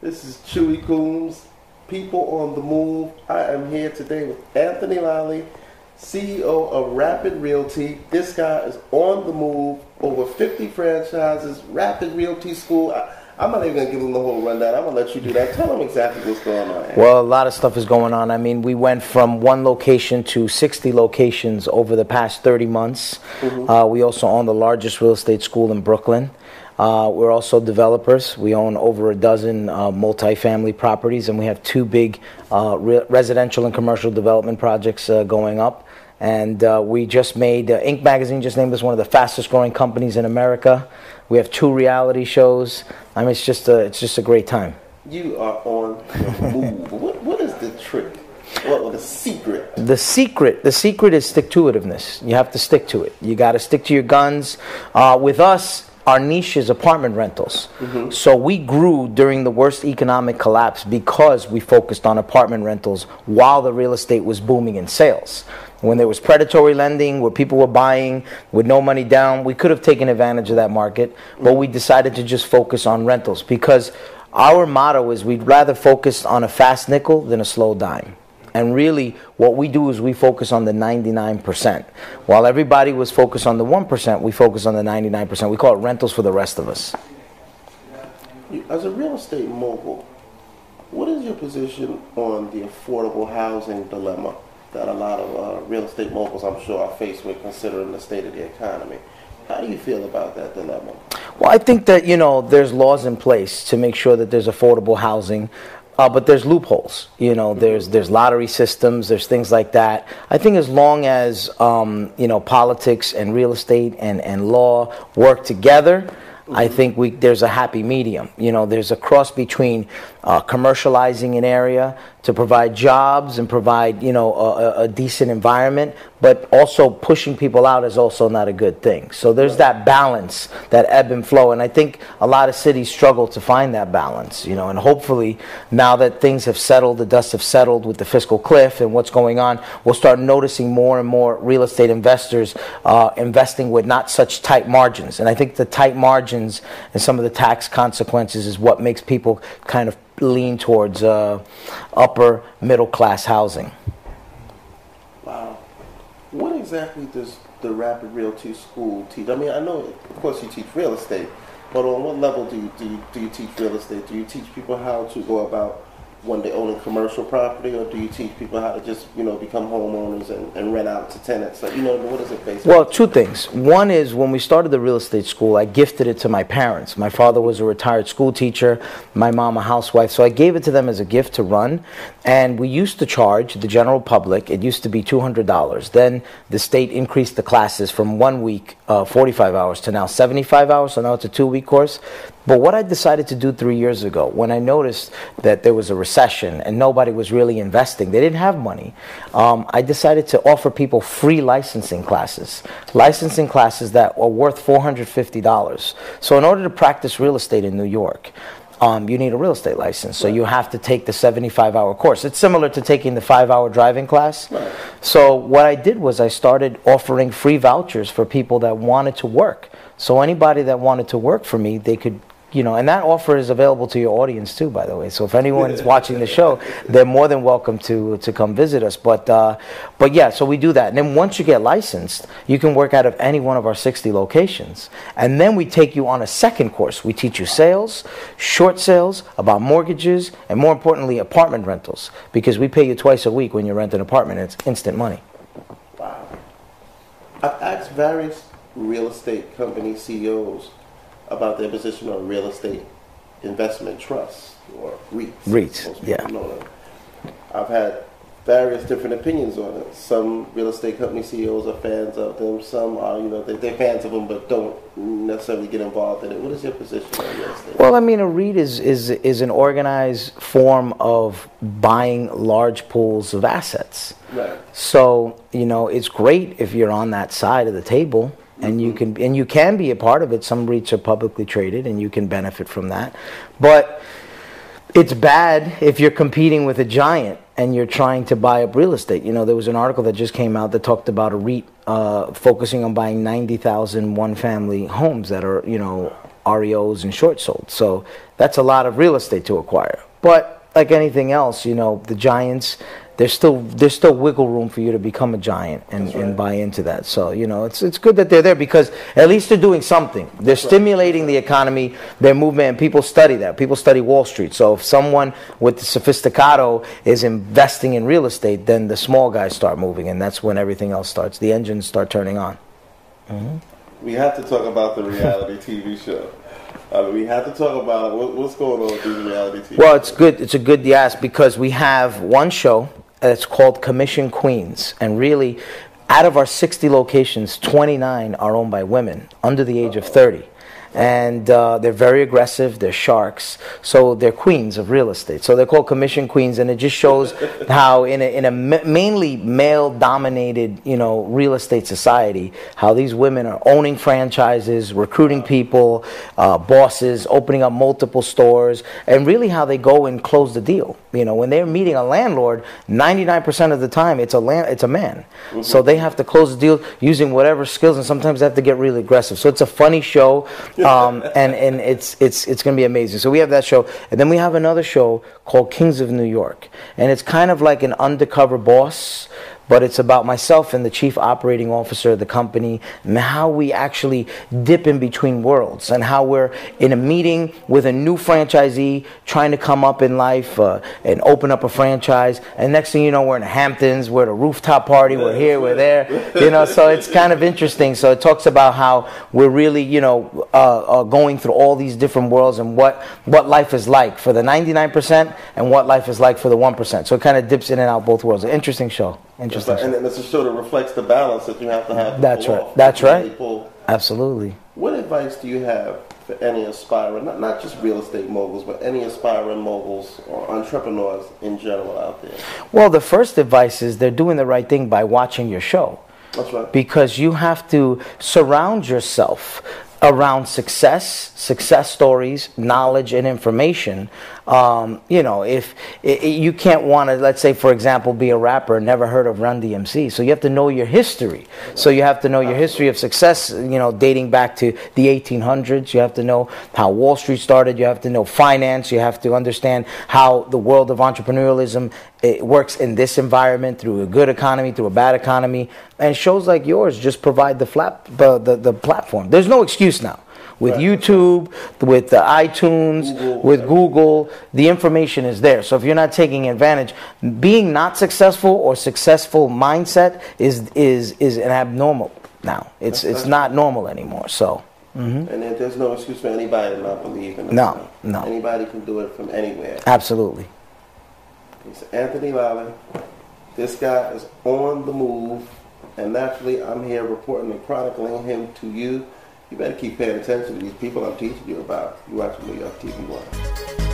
This is Chewy Coombs, People on the Move. I am here today with Anthony Lolli, CEO of Rapid Realty. This guy is on the move, over 50 franchises, Rapid Realty School. I'm not even going to give him the whole rundown. I'm going to let you do that. Tell him exactly what's going on. Well, a lot of stuff is going on. I mean, we went from one location to 60 locations over the past 30 months. Mm-hmm. We also own the largest real estate school in Brooklyn. We're also developers. We own over a dozen multifamily properties, and we have two big residential and commercial development projects going up. And we just made, Inc. magazine just named us one of the fastest growing companies in America. We have 2 reality shows. I mean, it's just a great time. You are on the move. What is the trick? What the secret? The secret is stick-to-itiveness. You have to stick to it. You got to stick to your guns. With us, our niche is apartment rentals. Mm-hmm. So we grew during the worst economic collapse because we focused on apartment rentals while the real estate was booming in sales. When there was predatory lending, where people were buying with no money down, we could have taken advantage of that market, but we decided to just focus on rentals because our motto is we'd rather focus on a fast nickel than a slow dime. And really, what we do is we focus on the 99%. While everybody was focused on the 1%, we focus on the 99%. We call it rentals for the rest of us. As a real estate mogul, what is your position on the affordable housing dilemma that a lot of real estate moguls, I'm sure, are faced with considering the state of the economy? How do you feel about that dilemma? Well, I think that, there's laws in place to make sure that there's affordable housing. But there's loopholes, there's lottery systems, there's things like that. I think as long as, politics and real estate and law work together, mm-hmm. I think there's a happy medium. There's a cross between commercializing an area to provide jobs and provide, a decent environment, but also pushing people out is also not a good thing. So there's that balance, that ebb and flow, and I think a lot of cities struggle to find that balance, and hopefully now that things have settled, the dust have settled with the fiscal cliff and what's going on, we'll start noticing more and more real estate investors investing with not such tight margins. And I think the tight margins and some of the tax consequences is what makes people kind of lean towards upper middle class housing. Wow. What exactly does the Rapid Realty School teach? I mean, I know, of course, you teach real estate, but on what level do you teach real estate? Do you teach people how to go about when they own a commercial property, or do you teach people how to just, become homeowners and rent out to tenants? Like, what is it based on? Well, 2 things. One is when we started the real estate school, I gifted it to my parents. My father was a retired school teacher, my mom a housewife, so I gave it to them as a gift to run. And we used to charge the general public, it used to be $200. Then the state increased the classes from 1 week, 45 hours, to now 75 hours, so now it's a 2-week course. But what I decided to do 3 years ago, when I noticed that there was a recession and nobody was really investing, they didn't have money, I decided to offer people free licensing classes that are worth $450. So in order to practice real estate in New York, you need a real estate license. So you have to take the 75-hour course. It's similar to taking the 5-hour driving class. Right. So what I did was I started offering free vouchers for people that wanted to work. So anybody that wanted to work for me, they could, and that offer is available to your audience too, by the way. So if anyone is watching the show, they're more than welcome to come visit us. But yeah, so we do that. And then once you get licensed, you can work out of any one of our 60 locations. And then we take you on a second course. We teach you sales, short sales, about mortgages, and more importantly, apartment rentals. Because we pay you twice a week when you rent an apartment. It's instant money. Wow. I've asked various real estate company CEOs about their position on real estate investment trusts, or REITs. REITs, yeah. I've had various different opinions on it. Some real estate company CEOs are fans of them. Some are, they're fans of them but don't necessarily get involved in it. What is your position on real estate? Well, I mean, a REIT is an organized form of buying large pools of assets. Right. So, it's great if you're on that side of the table. And you can be a part of it. Some REITs are publicly traded, and you can benefit from that. But it's bad if you're competing with a giant and you're trying to buy up real estate. There was an article that just came out that talked about a REIT focusing on buying 90,000 one-family homes that are, REOs and short sold. So that's a lot of real estate to acquire. But like anything else, you know, the giants, there's still wiggle room for you to become a giant and buy into that. So, you know, it's good that they're there, because at least they're doing something. They're stimulating the economy, their movement, and people study that. People study Wall Street. So if someone with the sophisticado is investing in real estate, then the small guys start moving, and that's when everything else starts. The engines start turning on. We have to talk about the reality TV show. We have to talk about what's going on with these reality TV. Well, it's good. It's a good you ask, because we have one show. It's called Commission Queens, and really, out of our 60 locations, 29 are owned by women under the age of 30. And they're very aggressive. They're sharks, so they're queens of real estate. So they're called commission queens, and it just shows how in a mainly male-dominated, you know, real estate society, how these women are owning franchises, recruiting people, bosses, opening up multiple stores, and really how they go and close the deal. You know, when they're meeting a landlord, 99% of the time it's a man. So they have to close the deal using whatever skills, and sometimes they have to get really aggressive. So it's a funny show. And it's going to be amazing. So we have that show, and then we have another show called Kings of New York, and it's kind of like an undercover boss, but it's about myself and the chief operating officer of the company, and how we actually dip in between worlds, and how we're in a meeting with a new franchisee trying to come up in life and open up a franchise, and next thing you know, we're in the Hamptons, we're at a rooftop party, we're here, we're there, you know. So it's kind of interesting. So it talks about how we're really, you know, going through all these different worlds, and what life is like for the 99% and what life is like for the 1%. So it kind of dips in and out both worlds. An interesting show. Interesting. And it's a show that reflects the balance that you have to have. That's right. That's right. Absolutely. What advice do you have for any aspiring, not just real estate moguls, but any aspiring moguls or entrepreneurs in general out there? Well, the first advice is they're doing the right thing by watching your show. That's right. Because you have to surround yourself around success stories, knowledge, and information. You know, if you can't want to, let's say, for example, be a rapper and never heard of Run DMC, so you have to know your history. So you have to know your history of success, you know, dating back to the 1800s. You have to know how Wall Street started. You have to know finance. You have to understand how the world of entrepreneurialism, it works in this environment, through a good economy, through a bad economy. And shows like yours just provide the platform. There's no excuse now. With YouTube, with the iTunes, with Google, the information is there. So if you're not taking advantage, being not successful or successful mindset is an abnormal now. It's not normal anymore. So. And there's no excuse for anybody to not believe in it. No. Anybody can do it from anywhere. Absolutely. It's Anthony Lolli. This guy is on the move, and naturally I'm here reporting and chronicling him to you. You better keep paying attention to these people I'm teaching you about. You watch NYTV1.